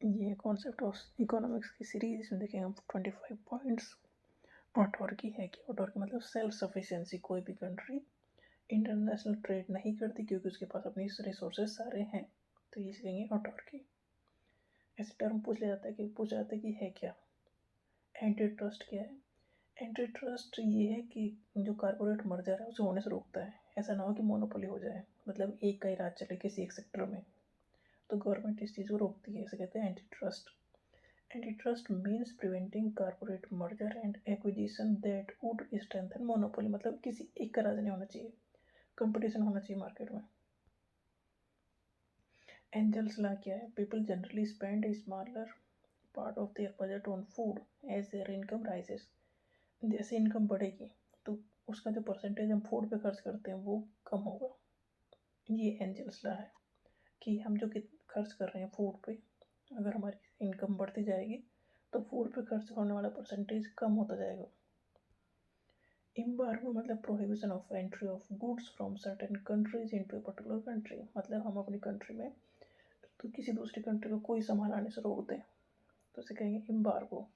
ये concept of economics की series इसमें देखेंगे हम 25 पॉइंट्स। ऑटोर्की है कि ऑटोर्की मतलब सेल्फ सफिशिएंसी। कोई भी कंट्री इंटरनेशनल ट्रेड नहीं करती क्योंकि उसके पास अपनी रिसोर्सेज सारे हैं, तो ये कहेंगे ऑटोर्की। ऐसे टर्म पूछा जाता है कि है क्या। एंटी ट्रस्ट क्या है? एंटी ट्रस्ट ये है कि जो कारपोरेट मर्जर है उसे होने से रोकता है। ऐसा ना हो कि मोनोपोली हो जाए, मतलब एक का ही राज चले किसी एक सेक्टर में, तो गवर्नमेंट इस चीज़ को रोकती है। इसे कहते हैं anti trust. Antitrust means preventing corporate merger and acquisition that would strengthen monopoly, मतलब किसी एक का राज नहीं होना चाहिए, कंपटीशन होना चाहिए मार्केट में। एंजल्स लॉ क्या है? People generally spend a smaller part of their budget on food as their income rises. जैसे इनकम बढ़ेगी तो उसका जो परसेंटेज हम फूड पे खर्च करते हैं वो कम होगा। ये एंजल्स लॉ है कि हम जो खर्च कर रहे हैं फूड पे, अगर हमारी इनकम बढ़ती जाएगी तो फूड पे खर्च होने वाला परसेंटेज कम होता जाएगा। एम्बार्गो मतलब prohibition of entry of goods from certain countries into a particular country, मतलब हम अपनी कंट्री में तो किसी दूसरी कंट्री को कोई सामान आने से रोक दें, तो इसे कहेंगे एम्बार्गो।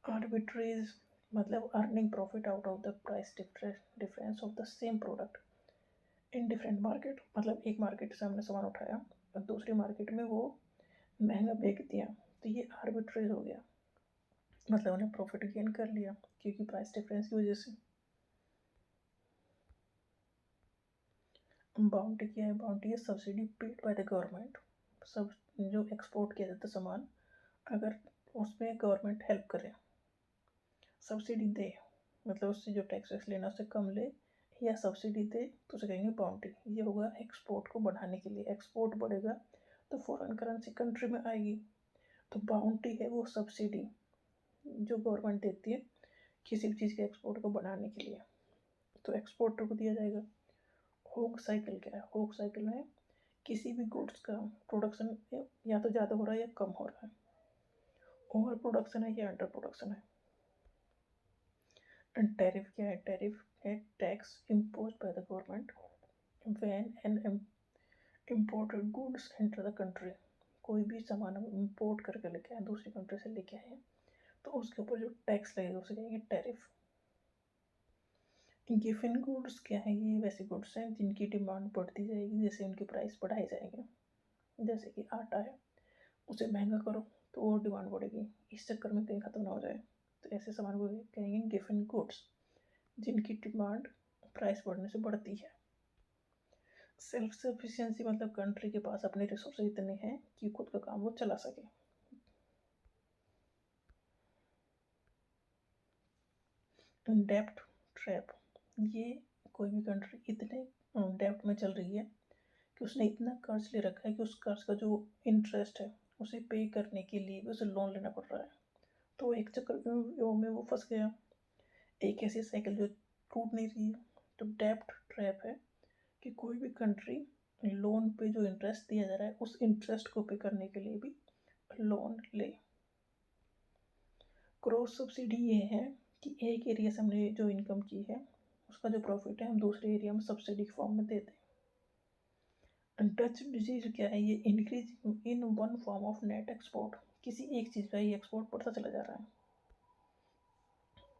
आर्बिट्रेज मतलब earning profit out of the price difference of the same product in different market, मतलब एक मार्केट से हमने सामान उठाया और दूसरी मार्केट में वो महंगा बेच दिया, तो ये आर्बिट्रेज हो गया, मतलब उन्हें प्रॉफिट गेन कर लिया क्योंकि प्राइस डिफरेंस की वजह से। बाउंटी क्या है? बाउंटी है subsidy paid by the government. सब जो एक्सपोर्ट किया जाता है सामान, अगर उसमें गवर्नमेंट हेल्प करे, सब्सिडी दे, मतलब उससे जो टैक्स वैक्स लेना उससे कम ले या सब्सिडी दे, तो उसे कहेंगे बाउंटी। ये होगा एक्सपोर्ट को बढ़ाने के लिए। एक्सपोर्ट बढ़ेगा तो फॉरेन करेंसी कंट्री में आएगी, तो बाउंटी है वो सब्सिडी जो गवर्नमेंट देती है किसी भी चीज़ के एक्सपोर्ट को बढ़ाने के लिए, तो एक्सपोर्टर को दिया जाएगा। होग साइकिल क्या है? होग साइकिल में किसी भी गुड्स का प्रोडक्शन या तो ज़्यादा हो रहा है या कम हो रहा है, ओवर प्रोडक्शन है या अंडर प्रोडक्शन है। एंड टैरिफ क्या है? टैरिफ है tax impose by the government when an imported goods enter the country. कोई भी सामान हम इम्पोर्ट करके लेके आए, दूसरी कंट्री से लेके आए, तो उसके ऊपर जो टैक्स लगेगा उसे कहेंगे टैरिफ। गिवन गुड्स क्या है? ये वैसे गुड्स हैं जिनकी डिमांड बढ़ती जाएगी जैसे उनके प्राइस बढ़ाए जाएंगे। जैसे कि आटा है, उसे महंगा करो तो और डिमांड बढ़ेगी, इस चक्कर में कहीं ख़त्म ना हो जाए, तो ऐसे सामान को कहेंगे गिवन गुड्स जिनकी डिमांड प्राइस बढ़ने से बढ़ती है। सेल्फ सफिशिएंसी मतलब कंट्री के पास अपने रिसोर्सेज इतने हैं कि खुद का काम वो चला सके। डेप्ट ट्रैप, ये कोई भी कंट्री इतने डेप्ट में चल रही है कि उसने इतना कर्ज ले रखा है कि उस कर्ज का जो इंटरेस्ट है उसे पे करने के लिए भी उसे लोन लेना पड़ रहा है, तो एक चक्कर में वो फंस गया। एक ऐसी साइकिल जो टूट नहीं रही है, तो डेप्ट ट्रैप है कि कोई भी कंट्री लोन पे जो इंटरेस्ट दिया जा रहा है उस इंटरेस्ट को पे करने के लिए भी लोन ले। क्रॉस सब्सिडी ये है कि एक एरिया से हमने जो इनकम की है उसका जो प्रॉफिट है हम दूसरे एरिया में सब्सिडी के फॉर्म में दे दें। डच डिजीज क्या है? ये increase in one form of net export, किसी एक चीज़ का ही एक्सपोर्ट बढ़ता चला जा रहा है।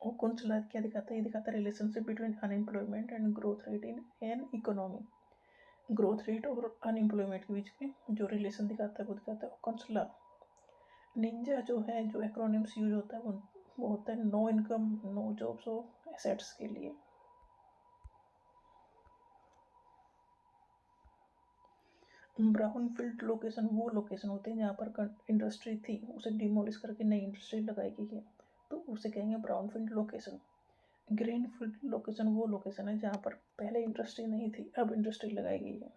और कौन चला क्या दिखाता है? ये दिखाता है relationship between unemployment and growth rate in an economy. Growth rate और अनएम्प्लॉयमेंट के बीच में जो रिलेशन दिखाता है वो दिखाता है कौन सा। निंजा जो है, जो एक्रोनिम्स यूज होता है वो होता है नो इनकम नो जॉब्स और एसेट्स के लिए। ब्राउन फील्ड लोकेशन वो लोकेशन होते हैं जहाँ पर इंडस्ट्री थी उसे डिमोलिश करके नई इंडस्ट्री लगाई गई है, तो उसे कहेंगे brown field location. Green field location वो लोकेशन है जहाँ पर पहले इंडस्ट्री नहीं थी, अब इंडस्ट्री लगाई गई है।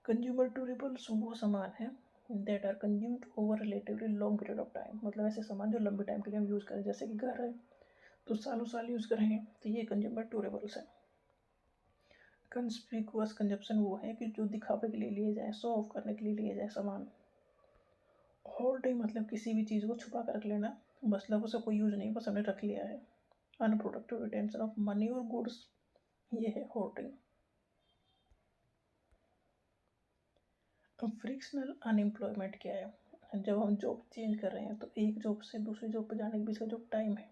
कंज्यूमर ड्यूरेबल्स वो सामान है that are consumed over relatively long period of time, मतलब ऐसे सामान जो लंबे टाइम के लिए हम यूज़ करें, जैसे कि घर है तो सालों साल यूज़ करेंगे, तो ये कंज्यूमर ड्यूरेबल्स है। कंस्पिकुअस कंजप्शन वो है कि जो दिखावे के लिए लिए जाए, शो ऑफ करने के लिए लिए जाए सामान। होल्डिंग मतलब किसी भी चीज़ को छुपा कर रख लेना, मतलब उसे कोई यूज नहीं, बस हमने रख लिया है। अनप्रोडक्टिव रिटेंशन ऑफ मनी और गुड्स, ये है होल्डिंग। फ्रिक्शनल अनएम्प्लॉयमेंट क्या है? जब हम जॉब चेंज कर रहे हैं तो एक जॉब से दूसरी जॉब पे जाने के बीच का जो टाइम है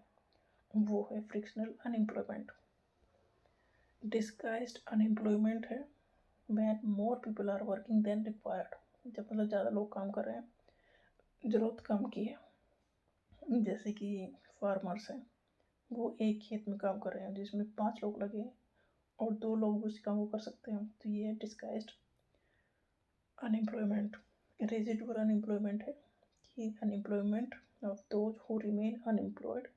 वो है फ्रिक्शनल अनएम्प्लॉयमेंट। डिस्गाइज्ड अनएम्प्लॉयमेंट है when more people are working than required, जब मतलब ज़्यादा लोग काम कर रहे हैं, ज़रूरत कम की है। जैसे कि फार्मर्स हैं, वो एक खेत में काम कर रहे हैं जिसमें 5 लोग लगे हैं और 2 लोग उस काम को कर सकते हैं, तो ये है डिस्गाइज्ड अनएम्प्लॉयमेंट। रेजिडुअल अनएम्प्लॉयमेंट है कि unemployment of those who remain unemployed,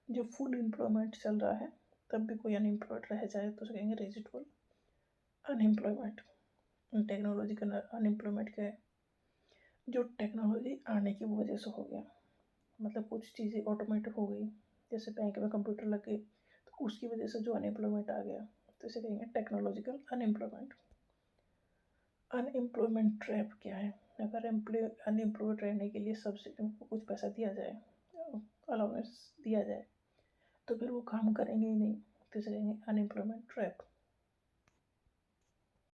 जो फुल एम्प्लॉयमेंट चल रहा है तब भी कोई अनएम्प्लॉयड रह जाए तो उसे कहेंगे रेजिडुअल अनएम्प्लॉयमेंट। टेक्नोलॉजिकल अनएम्प्लॉयमेंट क्या है? जो टेक्नोलॉजी आने की वजह से हो गया, मतलब कुछ चीज़ें ऑटोमेटेड हो गई, जैसे बैंक में कंप्यूटर लग गए, तो उसकी वजह से जो अनएम्प्लॉयमेंट आ गया, तो इसे कहेंगे टेक्नोलॉजिकल अनएम्प्लॉयमेंट। अनएम्प्लॉयमेंट ट्रैप क्या है? अगर अनएम्प्लॉयड रहने के लिए सब्सिडी उनको कुछ पैसा दिया जाए, अलाउंस दिया जाए, तो फिर वो काम करेंगे ही नहीं, तो इसे कहेंगे अनएम्प्लॉयमेंट ट्रैप।